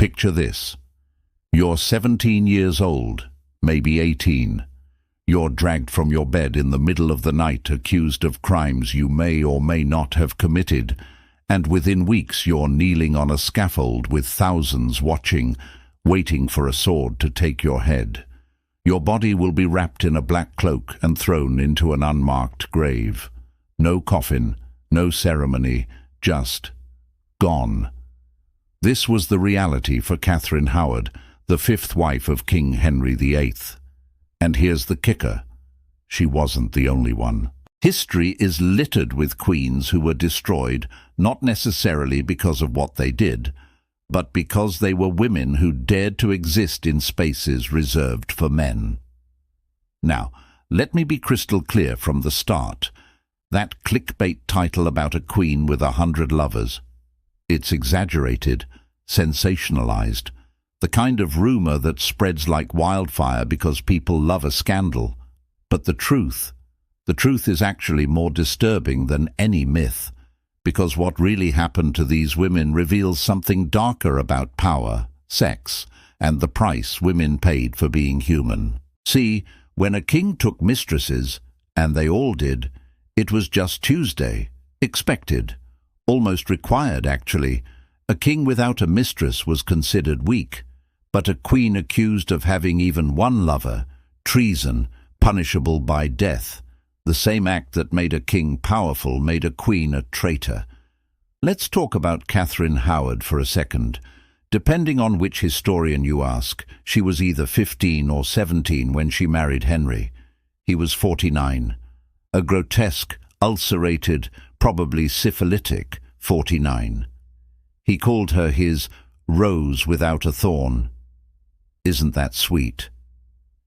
Picture this. You're 17 years old, maybe 18. You're dragged from your bed in the middle of the night, accused of crimes you may or may not have committed, and within weeks you're kneeling on a scaffold with thousands watching, waiting for a sword to take your head. Your body will be wrapped in a black cloak and thrown into an unmarked grave. No coffin, no ceremony, just gone. This was the reality for Catherine Howard, the fifth wife of King Henry VIII. And here's the kicker. She wasn't the only one. History is littered with queens who were destroyed, not necessarily because of what they did, but because they were women who dared to exist in spaces reserved for men. Now, let me be crystal clear from the start. That clickbait title about a queen with 100 lovers, it's exaggerated, sensationalized, the kind of rumor that spreads like wildfire because people love a scandal. But the truth is actually more disturbing than any myth, because what really happened to these women reveals something darker about power, sex, and the price women paid for being human. See, when a king took mistresses, and they all did, it was just Tuesday, expected, almost required actually. A king without a mistress was considered weak, but a queen accused of having even one lover, treason, punishable by death. The same act that made a king powerful made a queen a traitor. Let's talk about Catherine Howard for a second. Depending on which historian you ask, she was either 15 or 17 when she married Henry. He was 49. A grotesque, ulcerated, probably syphilitic 49. He called her his rose without a thorn. Isn't that sweet?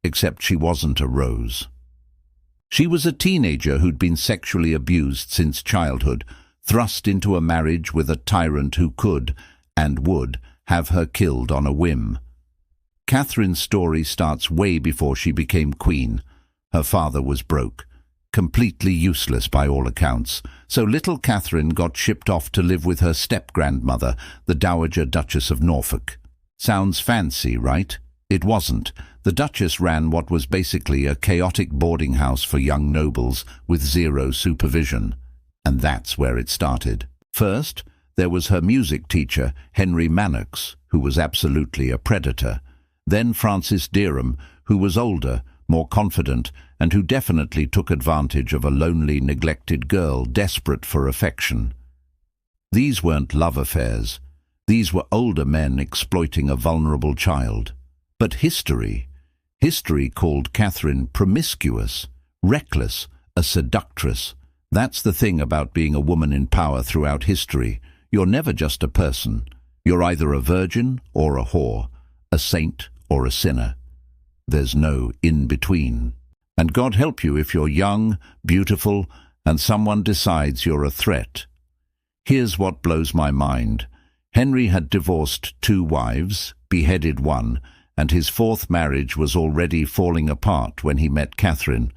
Except she wasn't a rose. She was a teenager who'd been sexually abused since childhood, thrust into a marriage with a tyrant who could, and would, have her killed on a whim. Catherine's story starts way before she became queen. Her father was broke, completely useless by all accounts, so little Catherine got shipped off to live with her step-grandmother, the Dowager Duchess of Norfolk. Sounds fancy, right? It wasn't. The Duchess ran what was basically a chaotic boarding house for young nobles with zero supervision. And that's where it started. First, there was her music teacher, Henry Mannix, who was absolutely a predator. Then Francis Derham, who was older, more confident, and who definitely took advantage of a lonely, neglected girl desperate for affection. These weren't love affairs. These were older men exploiting a vulnerable child. But history called Catherine promiscuous, reckless, a seductress. That's the thing about being a woman in power throughout history. You're never just a person. You're either a virgin or a whore, a saint or a sinner. There's no in-between. And God help you if you're young, beautiful, and someone decides you're a threat. Here's what blows my mind. Henry had divorced 2 wives, beheaded 1, and his 4th marriage was already falling apart when he met Catherine.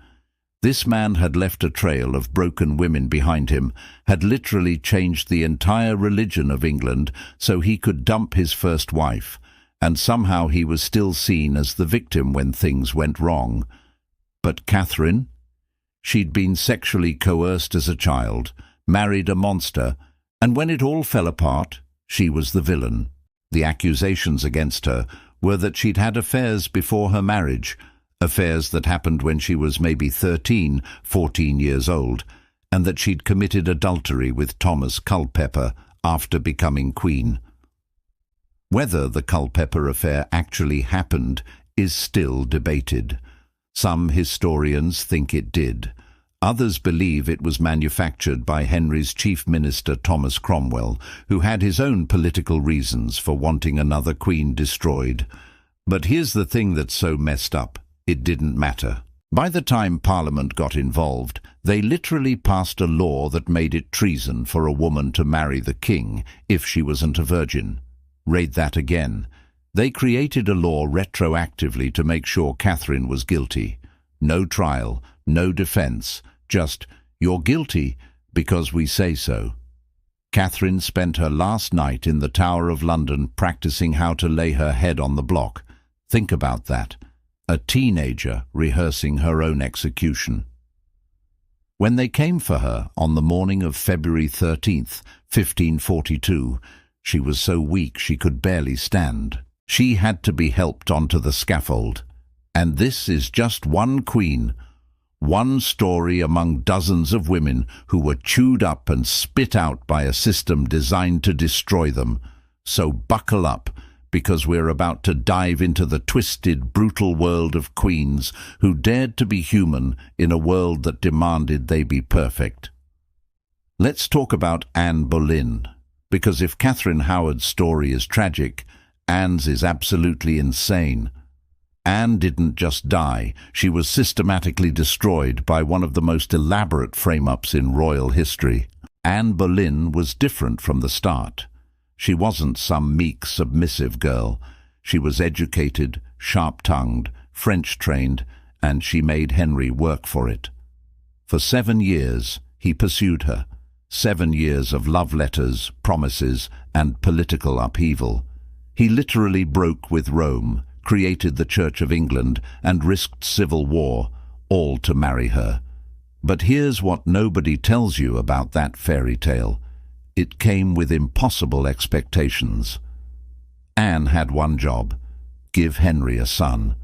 This man had left a trail of broken women behind him, had literally changed the entire religion of England so he could dump his first wife, and somehow he was still seen as the victim when things went wrong. But Catherine? She'd been sexually coerced as a child, married a monster, and when it all fell apart, she was the villain. The accusations against her were that she'd had affairs before her marriage, affairs that happened when she was maybe 13, 14 years old, and that she'd committed adultery with Thomas Culpeper after becoming queen. Whether the Culpeper affair actually happened is still debated. Some historians think it did. Others believe it was manufactured by Henry's chief minister Thomas Cromwell, who had his own political reasons for wanting another queen destroyed. But here's the thing that's so messed up. It didn't matter. By the time Parliament got involved, they literally passed a law that made it treason for a woman to marry the king if she wasn't a virgin. Read that again. They created a law retroactively to make sure Catherine was guilty. No trial, no defense, just, you're guilty because we say so. Catherine spent her last night in the Tower of London practicing how to lay her head on the block. Think about that. A teenager rehearsing her own execution. When they came for her on the morning of February 13th, 1542, she was so weak she could barely stand. She had to be helped onto the scaffold. And this is just one queen, one story among dozens of women who were chewed up and spit out by a system designed to destroy them. So buckle up, because we're about to dive into the twisted, brutal world of queens who dared to be human in a world that demanded they be perfect. Let's talk about Anne Boleyn, because if Catherine Howard's story is tragic, Anne's is absolutely insane. Anne didn't just die, she was systematically destroyed by one of the most elaborate frame-ups in royal history. Anne Boleyn was different from the start. She wasn't some meek, submissive girl. She was educated, sharp-tongued, French-trained, and she made Henry work for it. For 7 years, he pursued her. 7 years of love letters, promises, and political upheaval. He literally broke with Rome, created the Church of England, and risked civil war, all to marry her. But here's what nobody tells you about that fairy tale. It came with impossible expectations. Anne had one job: give Henry a son.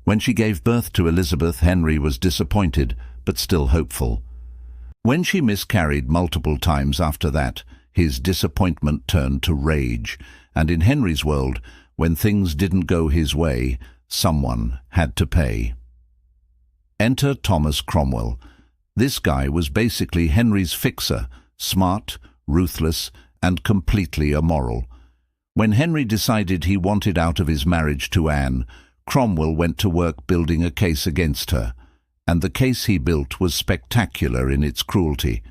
When she gave birth to Elizabeth, Henry was disappointed, but still hopeful. When she miscarried multiple times after that, his disappointment turned to rage, and in Henry's world, when things didn't go his way, someone had to pay. Enter Thomas Cromwell. This guy was basically Henry's fixer, smart, ruthless, and completely immoral. When Henry decided he wanted out of his marriage to Anne, Cromwell went to work building a case against her, and the case he built was spectacular in its cruelty.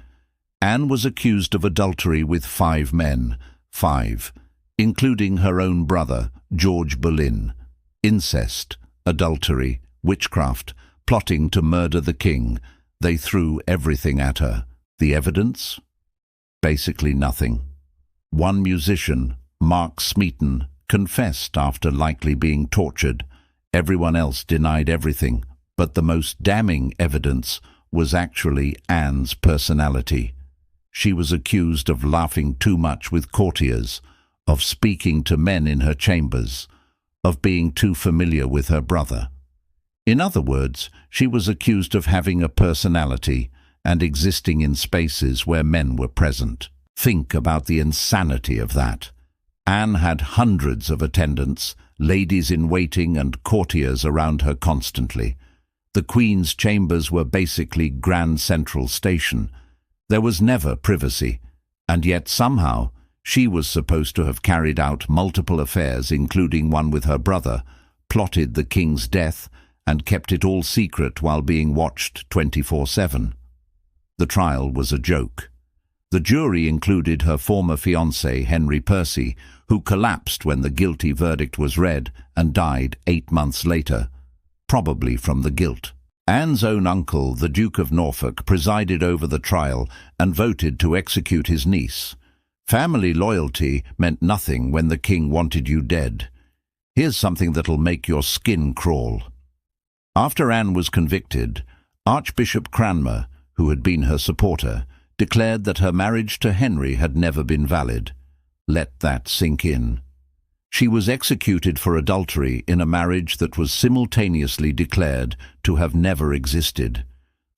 Anne was accused of adultery with 5 men, 5, including her own brother, George Boleyn, incest, adultery, witchcraft, plotting to murder the king. They threw everything at her. The evidence? Basically nothing. One musician, Mark Smeaton, confessed after likely being tortured. Everyone else denied everything, but the most damning evidence was actually Anne's personality. She was accused of laughing too much with courtiers, of speaking to men in her chambers, of being too familiar with her brother. In other words, she was accused of having a personality and existing in spaces where men were present. Think about the insanity of that. Anne had hundreds of attendants, ladies-in-waiting and courtiers around her constantly. The Queen's chambers were basically Grand Central Station. There was never privacy, and yet somehow she was supposed to have carried out multiple affairs, including one with her brother, plotted the king's death, and kept it all secret while being watched 24/7. The trial was a joke. The jury included her former fiancé, Henry Percy, who collapsed when the guilty verdict was read and died 8 months later, probably from the guilt. Anne's own uncle, the Duke of Norfolk, presided over the trial and voted to execute his niece. Family loyalty meant nothing when the king wanted you dead. Here's something that'll make your skin crawl. After Anne was convicted, Archbishop Cranmer, who had been her supporter, declared that her marriage to Henry had never been valid. Let that sink in. She was executed for adultery in a marriage that was simultaneously declared to have never existed.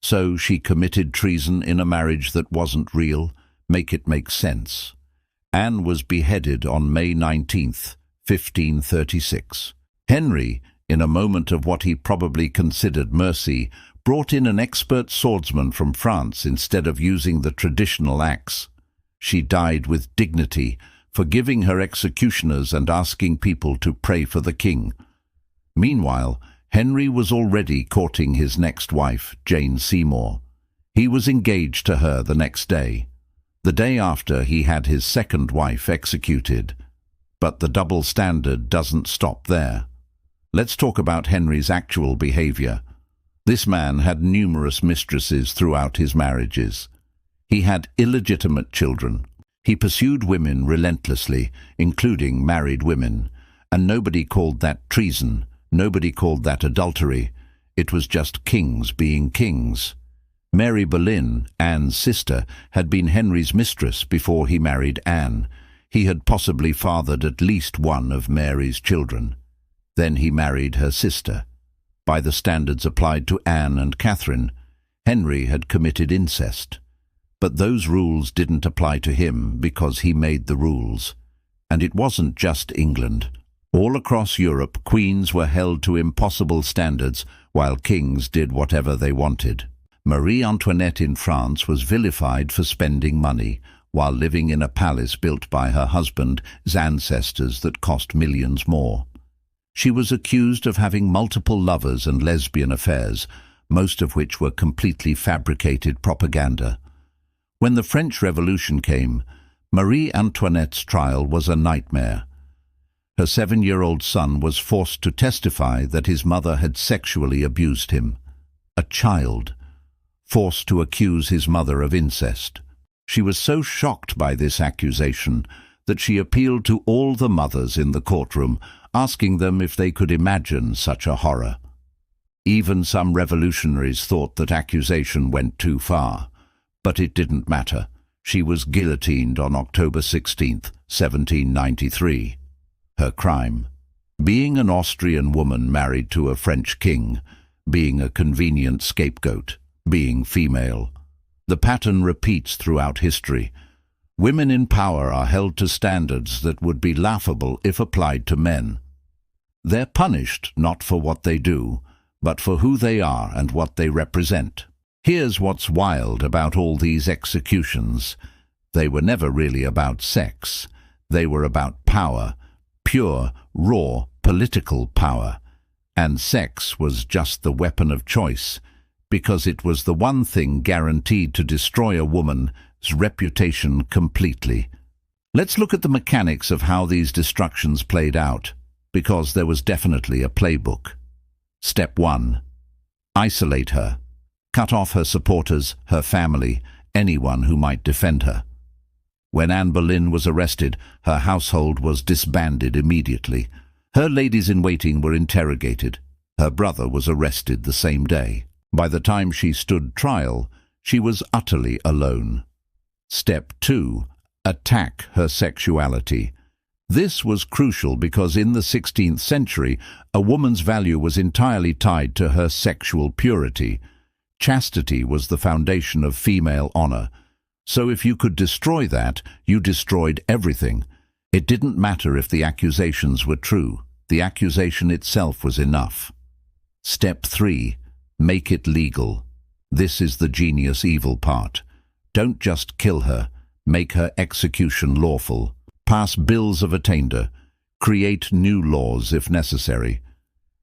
So she committed treason in a marriage that wasn't real. Make it make sense. Anne was beheaded on May 19th, 1536. Henry, in a moment of what he probably considered mercy, brought in an expert swordsman from France instead of using the traditional axe. She died with dignity, forgiving her executioners and asking people to pray for the king. Meanwhile, Henry was already courting his next wife, Jane Seymour. He was engaged to her the next day. The day after, he had his second wife executed. But the double standard doesn't stop there. Let's talk about Henry's actual behavior. This man had numerous mistresses throughout his marriages. He had illegitimate children. He pursued women relentlessly, including married women, and nobody called that treason, nobody called that adultery. It was just kings being kings. Mary Boleyn, Anne's sister, had been Henry's mistress before he married Anne. He had possibly fathered at least one of Mary's children. Then he married her sister. By the standards applied to Anne and Catherine, Henry had committed incest. But those rules didn't apply to him because he made the rules. And it wasn't just England. All across Europe, queens were held to impossible standards, while kings did whatever they wanted. Marie Antoinette in France was vilified for spending money, while living in a palace built by her husband's ancestors that cost millions more. She was accused of having multiple lovers and lesbian affairs, most of which were completely fabricated propaganda. When the French Revolution came, Marie Antoinette's trial was a nightmare. Her 7-year-old son was forced to testify that his mother had sexually abused him. A child, forced to accuse his mother of incest. She was so shocked by this accusation that she appealed to all the mothers in the courtroom, asking them if they could imagine such a horror. Even some revolutionaries thought that accusation went too far. But it didn't matter. She was guillotined on October 16, 1793. Her crime: being an Austrian woman married to a French king, being a convenient scapegoat, being female. The pattern repeats throughout history. Women in power are held to standards that would be laughable if applied to men. They're punished not for what they do, but for who they are and what they represent. Here's what's wild about all these executions. They were never really about sex. They were about power, pure, raw, political power. And sex was just the weapon of choice, because it was the one thing guaranteed to destroy a woman's reputation completely. Let's look at the mechanics of how these destructions played out, because there was definitely a playbook. Step 1. Isolate her. Cut off her supporters, her family, anyone who might defend her. When Anne Boleyn was arrested, her household was disbanded immediately. Her ladies-in-waiting were interrogated. Her brother was arrested the same day. By the time she stood trial, she was utterly alone. Step 2. Attack her sexuality. This was crucial because in the 16th century, a woman's value was entirely tied to her sexual purity. Chastity was the foundation of female honor. So if you could destroy that, you destroyed everything. It didn't matter if the accusations were true. The accusation itself was enough. Step 3. Make it legal. This is the genius evil part. Don't just kill her. Make her execution lawful. Pass bills of attainder. Create new laws if necessary.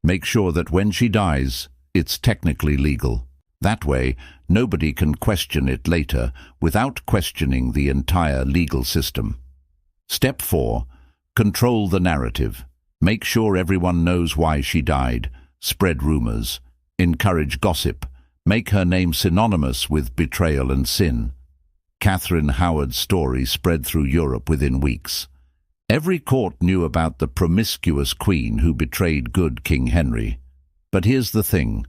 Make sure that when she dies, it's technically legal. That way, nobody can question it later without questioning the entire legal system. Step 4. Control the narrative. Make sure everyone knows why she died. Spread rumors. Encourage gossip. Make her name synonymous with betrayal and sin. Catherine Howard's story spread through Europe within weeks. Every court knew about the promiscuous queen who betrayed good King Henry. But here's the thing.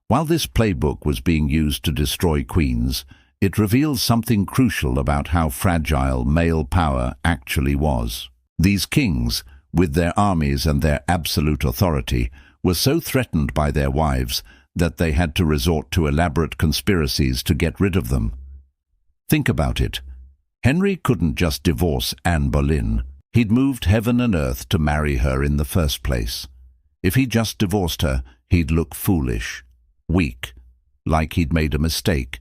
While this playbook was being used to destroy queens, it reveals something crucial about how fragile male power actually was. These kings, with their armies and their absolute authority, were so threatened by their wives that they had to resort to elaborate conspiracies to get rid of them. Think about it. Henry couldn't just divorce Anne Boleyn. He'd moved heaven and earth to marry her in the first place. If he just divorced her, he'd look foolish, weak, like he'd made a mistake.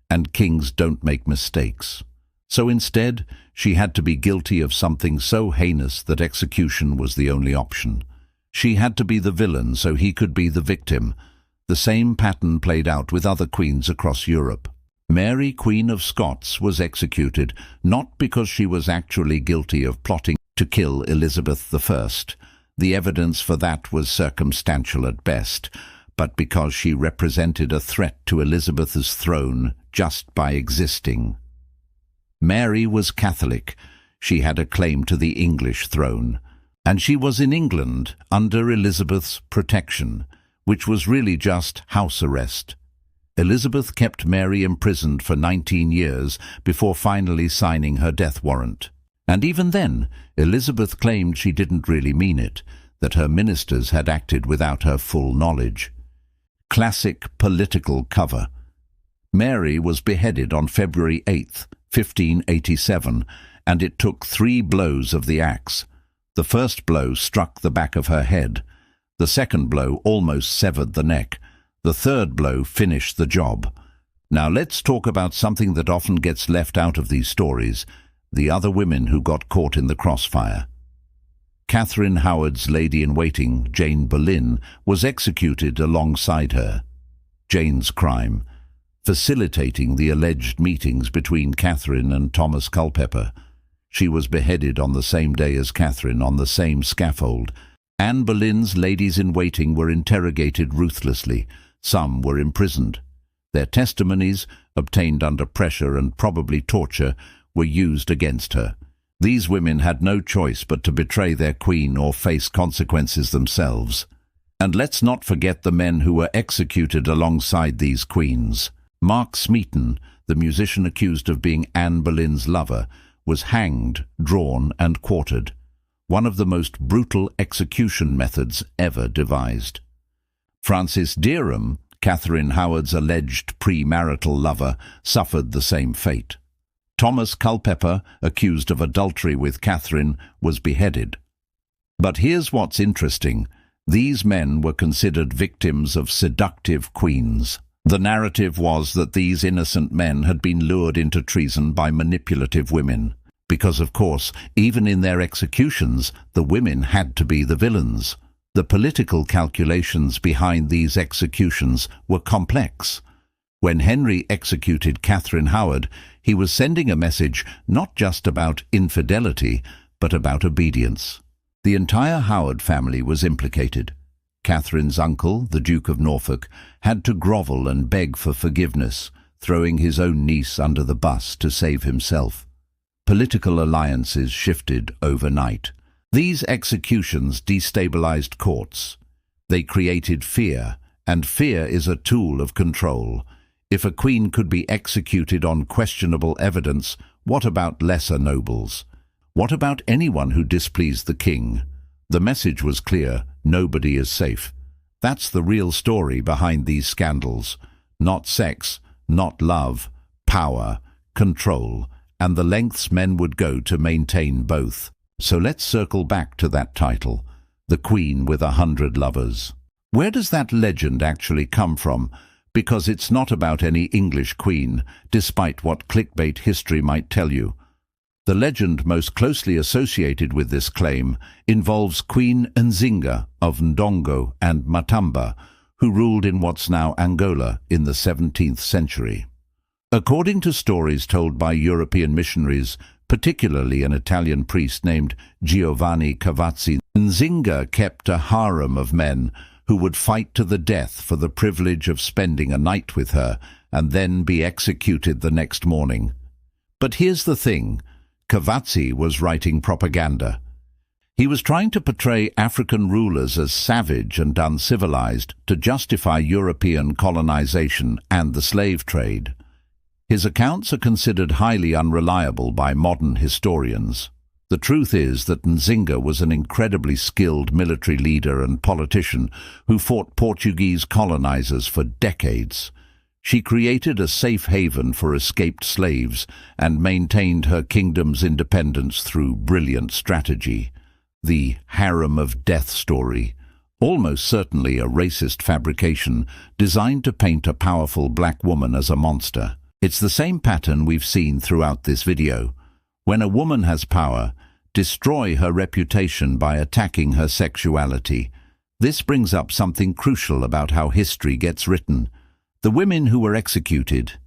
And kings don't make mistakes. So instead, she had to be guilty of something so heinous that execution was the only option. She had to be the villain so he could be the victim. The same pattern played out with other queens across Europe. Mary, Queen of Scots, was executed not because she was actually guilty of plotting to kill Elizabeth I. The evidence for that was circumstantial at best, but because she represented a threat to Elizabeth's throne just by existing. Mary was Catholic. She had a claim to the English throne. And she was in England under Elizabeth's protection, which was really just house arrest. Elizabeth kept Mary imprisoned for 19 years before finally signing her death warrant. And even then, Elizabeth claimed she didn't really mean it, that her ministers had acted without her full knowledge. Classic political cover. Mary was beheaded on February 8, 1587, and it took 3 blows of the axe. The first blow struck the back of her head. The second blow almost severed the neck. The third blow finished the job. Now let's talk about something that often gets left out of these stories, the other women who got caught in the crossfire. Catherine Howard's lady-in-waiting, Jane Boleyn, was executed alongside her. Jane's crime: facilitating the alleged meetings between Catherine and Thomas Culpeper. She was beheaded on the same day as Catherine on the same scaffold. Anne Boleyn's ladies-in-waiting were interrogated ruthlessly. Some were imprisoned. Their testimonies, obtained under pressure and probably torture, were used against her. These women had no choice but to betray their queen or face consequences themselves. And let's not forget the men who were executed alongside these queens. Mark Smeaton, the musician accused of being Anne Boleyn's lover, was hanged, drawn and quartered. One of the most brutal execution methods ever devised. Francis Dereham, Catherine Howard's alleged premarital lover, suffered the same fate. Thomas Culpeper, accused of adultery with Catherine, was beheaded. But here's what's interesting. These men were considered victims of seductive queens. The narrative was that these innocent men had been lured into treason by manipulative women. Because, of course, even in their executions, the women had to be the villains. The political calculations behind these executions were complex. When Henry executed Catherine Howard, he was sending a message not just about infidelity, but about obedience. The entire Howard family was implicated. Catherine's uncle, the Duke of Norfolk, had to grovel and beg for forgiveness, throwing his own niece under the bus to save himself. Political alliances shifted overnight. These executions destabilized courts. They created fear, and fear is a tool of control. If a queen could be executed on questionable evidence, what about lesser nobles? What about anyone who displeased the king? The message was clear: nobody is safe. That's the real story behind these scandals. Not sex, not love, power, control, and the lengths men would go to maintain both. So let's circle back to that title, The Queen with 100 Lovers. Where does that legend actually come from? Because it's not about any English queen, despite what clickbait history might tell you. The legend most closely associated with this claim involves Queen Nzinga of Ndongo and Matamba, who ruled in what's now Angola in the 17th century. According to stories told by European missionaries, particularly an Italian priest named Giovanni Cavazzi, Nzinga kept a harem of men who would fight to the death for the privilege of spending a night with her and then be executed the next morning. But here's the thing. Cavazzi was writing propaganda. He was trying to portray African rulers as savage and uncivilized to justify European colonization and the slave trade. His accounts are considered highly unreliable by modern historians. The truth is that Nzinga was an incredibly skilled military leader and politician who fought Portuguese colonizers for decades. She created a safe haven for escaped slaves and maintained her kingdom's independence through brilliant strategy. The harem of death story, almost certainly a racist fabrication designed to paint a powerful black woman as a monster. It's the same pattern we've seen throughout this video. When a woman has power, destroy her reputation by attacking her sexuality. This brings up something crucial about how history gets written. The women who were executed: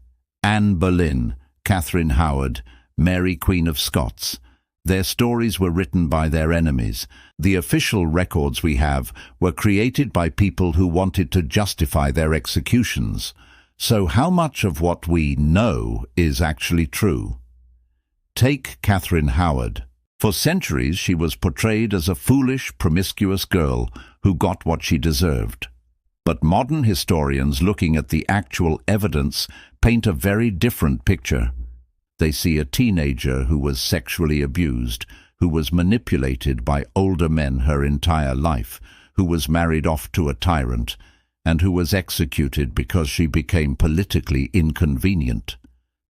Anne Boleyn, Catherine Howard, Mary Queen of Scots. Their stories were written by their enemies. The official records we have were created by people who wanted to justify their executions. So how much of what we know is actually true? Take Catherine Howard. For centuries she was portrayed as a foolish, promiscuous girl who got what she deserved. But modern historians looking at the actual evidence paint a very different picture. They see a teenager who was sexually abused, who was manipulated by older men her entire life, who was married off to a tyrant, and who was executed because she became politically inconvenient.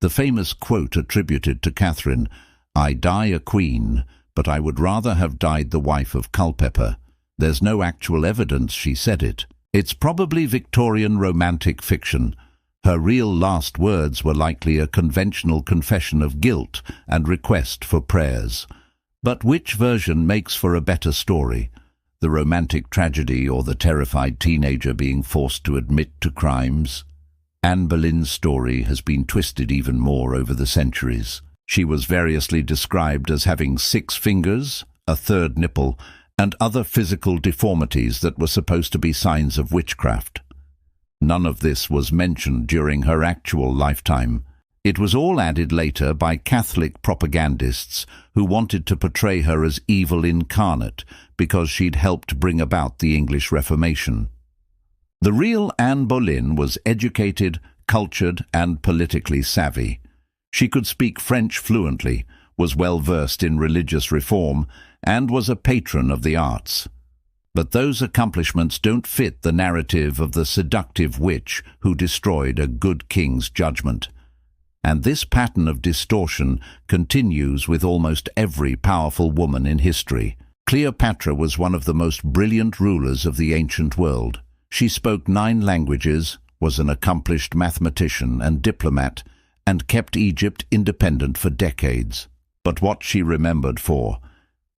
The famous quote attributed to Catherine, "I die a queen, but I would rather have died the wife of Culpeper." There's no actual evidence she said it. It's probably Victorian romantic fiction. Her real last words were likely a conventional confession of guilt and request for prayers. But which version makes for a better story? The romantic tragedy or the terrified teenager being forced to admit to crimes? Anne Boleyn's story has been twisted even more over the centuries. She was variously described as having 6 fingers, a 3rd nipple, and other physical deformities that were supposed to be signs of witchcraft. None of this was mentioned during her actual lifetime. It was all added later by Catholic propagandists who wanted to portray her as evil incarnate because she'd helped bring about the English Reformation. The real Anne Boleyn was educated, cultured, and politically savvy. She could speak French fluently, was well versed in religious reform, and was a patron of the arts. But those accomplishments don't fit the narrative of the seductive witch who destroyed a good king's judgment. And this pattern of distortion continues with almost every powerful woman in history. Cleopatra was one of the most brilliant rulers of the ancient world. She spoke 9 languages, was an accomplished mathematician and diplomat, and kept Egypt independent for decades. But what she remembered for?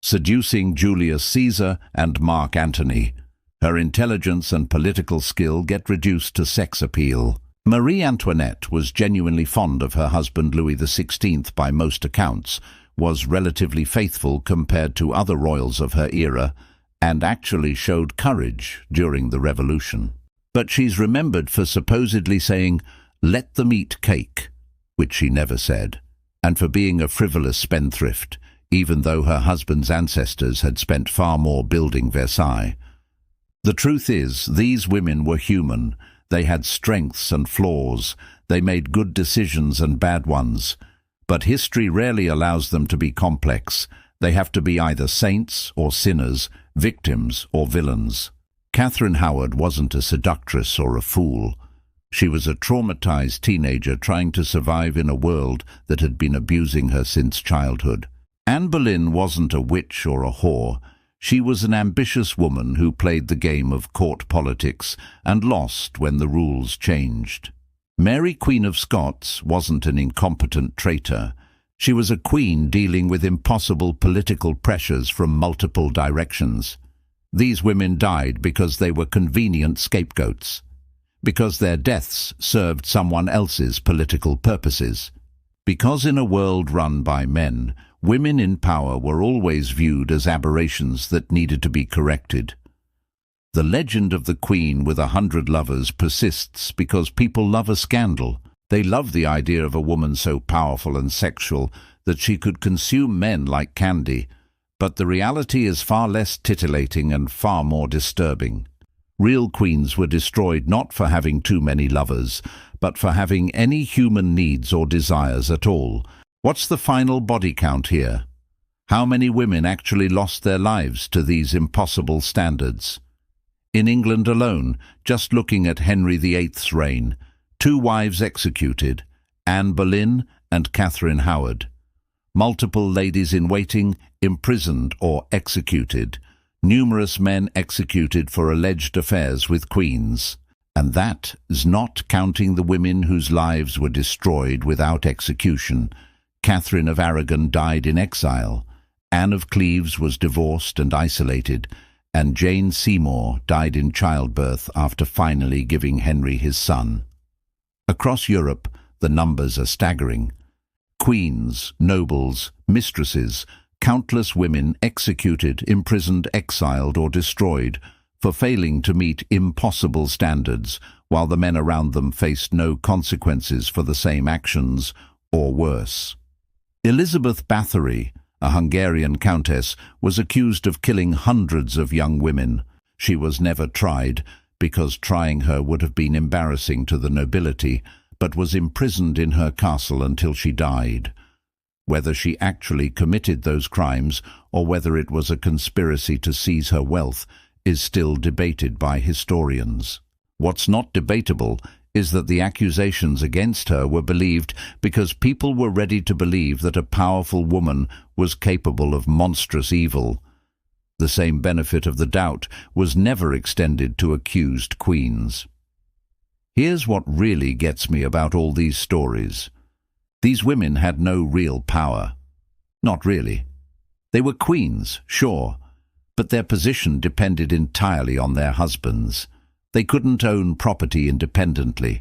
Seducing Julius Caesar and Mark Antony. Her intelligence and political skill get reduced to sex appeal. Marie Antoinette was genuinely fond of her husband Louis XVI by most accounts, was relatively faithful compared to other royals of her era, and actually showed courage during the Revolution. But she's remembered for supposedly saying, "Let them eat cake," which she never said, and for being a frivolous spendthrift, even though her husband's ancestors had spent far more building Versailles. The truth is, these women were human. They had strengths and flaws. They made good decisions and bad ones. But history rarely allows them to be complex. They have to be either saints or sinners, victims or villains. Catherine Howard wasn't a seductress or a fool. She was a traumatized teenager trying to survive in a world that had been abusing her since childhood. Anne Boleyn wasn't a witch or a whore. She was an ambitious woman who played the game of court politics and lost when the rules changed. Mary, Queen of Scots, wasn't an incompetent traitor. She was a queen dealing with impossible political pressures from multiple directions. These women died because they were convenient scapegoats, because their deaths served someone else's political purposes. Because in a world run by men, women in power were always viewed as aberrations that needed to be corrected. The legend of the Queen with 100 lovers persists because people love a scandal. They love the idea of a woman so powerful and sexual that she could consume men like candy. But the reality is far less titillating and far more disturbing. Real queens were destroyed not for having too many lovers, but for having any human needs or desires at all. What's the final body count here? How many women actually lost their lives to these impossible standards? In England alone, just looking at Henry VIII's reign, 2 wives executed, Anne Boleyn and Catherine Howard. Multiple ladies-in-waiting imprisoned or executed. Numerous men executed for alleged affairs with queens. And that is not counting the women whose lives were destroyed without execution. Catherine of Aragon died in exile. Anne of Cleves was divorced and isolated, and Jane Seymour died in childbirth after finally giving Henry his son. Across Europe, the numbers are staggering. Queens, nobles, mistresses, countless women executed, imprisoned, exiled, or destroyed for failing to meet impossible standards, while the men around them faced no consequences for the same actions, or worse. Elizabeth Bathory, a Hungarian countess, was accused of killing hundreds of young women. She was never tried, because trying her would have been embarrassing to the nobility, but was imprisoned in her castle until she died. Whether she actually committed those crimes or whether it was a conspiracy to seize her wealth is still debated by historians. What's not debatable is that the accusations against her were believed because people were ready to believe that a powerful woman was capable of monstrous evil. The same benefit of the doubt was never extended to accused queens. Here's what really gets me about all these stories. These women had no real power. Not really. They were queens, sure, but their position depended entirely on their husbands. They couldn't own property independently.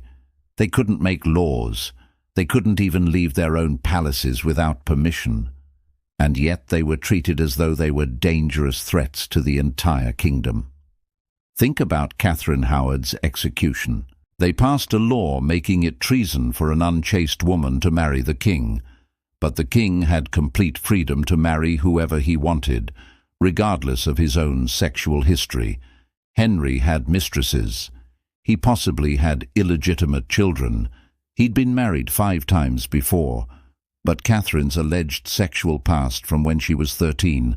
They couldn't make laws. They couldn't even leave their own palaces without permission. And yet they were treated as though they were dangerous threats to the entire kingdom. Think about Catherine Howard's execution. They passed a law making it treason for an unchaste woman to marry the king, but the king had complete freedom to marry whoever he wanted, regardless of his own sexual history. Henry had mistresses. He possibly had illegitimate children. He'd been married 5 times before, but Catherine's alleged sexual past from when she was 13,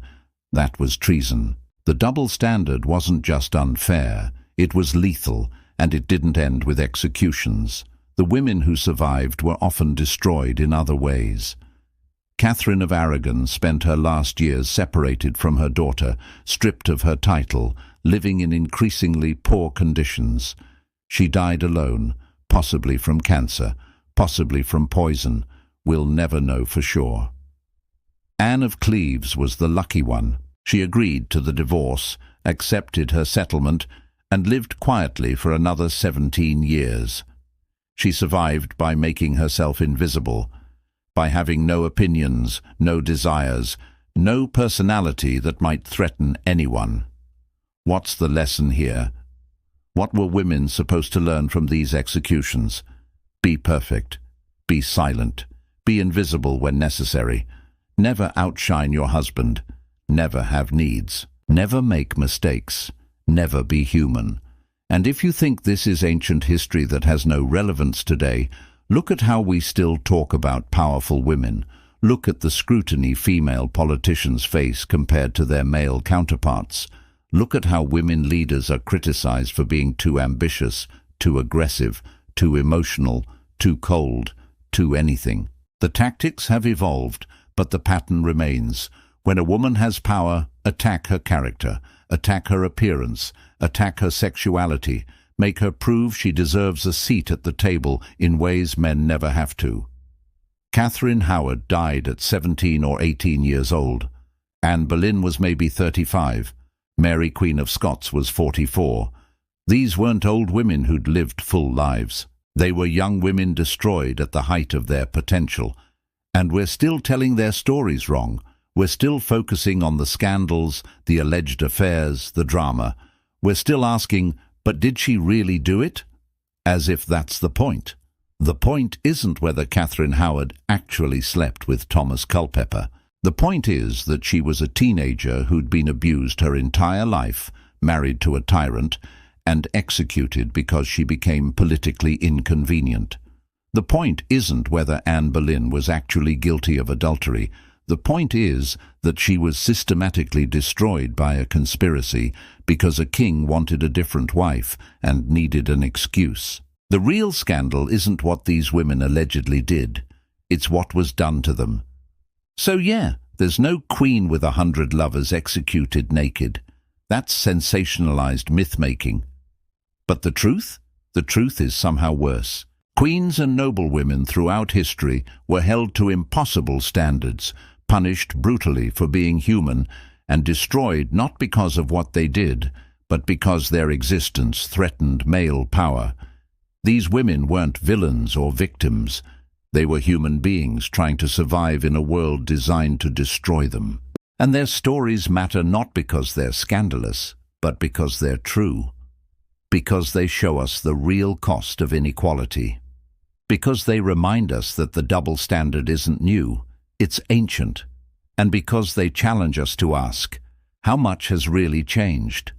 that was treason. The double standard wasn't just unfair, it was lethal, and it didn't end with executions. The women who survived were often destroyed in other ways. Catherine of Aragon spent her last years separated from her daughter, stripped of her title, living in increasingly poor conditions. She died alone, possibly from cancer, possibly from poison. We'll never know for sure. Anne of Cleves was the lucky one. She agreed to the divorce, accepted her settlement, and lived quietly for another 17 years. She survived by making herself invisible, by having no opinions, no desires, no personality that might threaten anyone. What's the lesson here? What were women supposed to learn from these executions? Be perfect. Be silent. Be invisible when necessary. Never outshine your husband. Never have needs. Never make mistakes. Never be human. And if you think this is ancient history that has no relevance today, look at how we still talk about powerful women. Look at the scrutiny female politicians face compared to their male counterparts. Look at how women leaders are criticized for being too ambitious, too aggressive, too emotional, too cold, too anything. The tactics have evolved, but the pattern remains. When a woman has power, attack her character, attack her appearance, attack her sexuality, make her prove she deserves a seat at the table in ways men never have to. Catherine Howard died at 17 or 18 years old. Anne Boleyn was maybe 35. Mary Queen of Scots was 44. These weren't old women who'd lived full lives. They were young women destroyed at the height of their potential. And we're still telling their stories wrong. We're still focusing on the scandals, the alleged affairs, the drama. We're still asking, but did she really do it? As if that's the point. The point isn't whether Catherine Howard actually slept with Thomas Culpeper. The point is that she was a teenager who'd been abused her entire life, married to a tyrant, and executed because she became politically inconvenient. The point isn't whether Anne Boleyn was actually guilty of adultery. The point is that she was systematically destroyed by a conspiracy because a king wanted a different wife and needed an excuse. The real scandal isn't what these women allegedly did. It's what was done to them. So yeah, there's no queen with 100 lovers executed naked. That's sensationalized myth-making. But the truth? The truth is somehow worse. Queens and noblewomen throughout history were held to impossible standards, punished brutally for being human, and destroyed not because of what they did, but because their existence threatened male power. These women weren't villains or victims. They were human beings trying to survive in a world designed to destroy them. And their stories matter not because they're scandalous, but because they're true. Because they show us the real cost of inequality. Because they remind us that the double standard isn't new. It's ancient, and because they challenge us to ask, how much has really changed?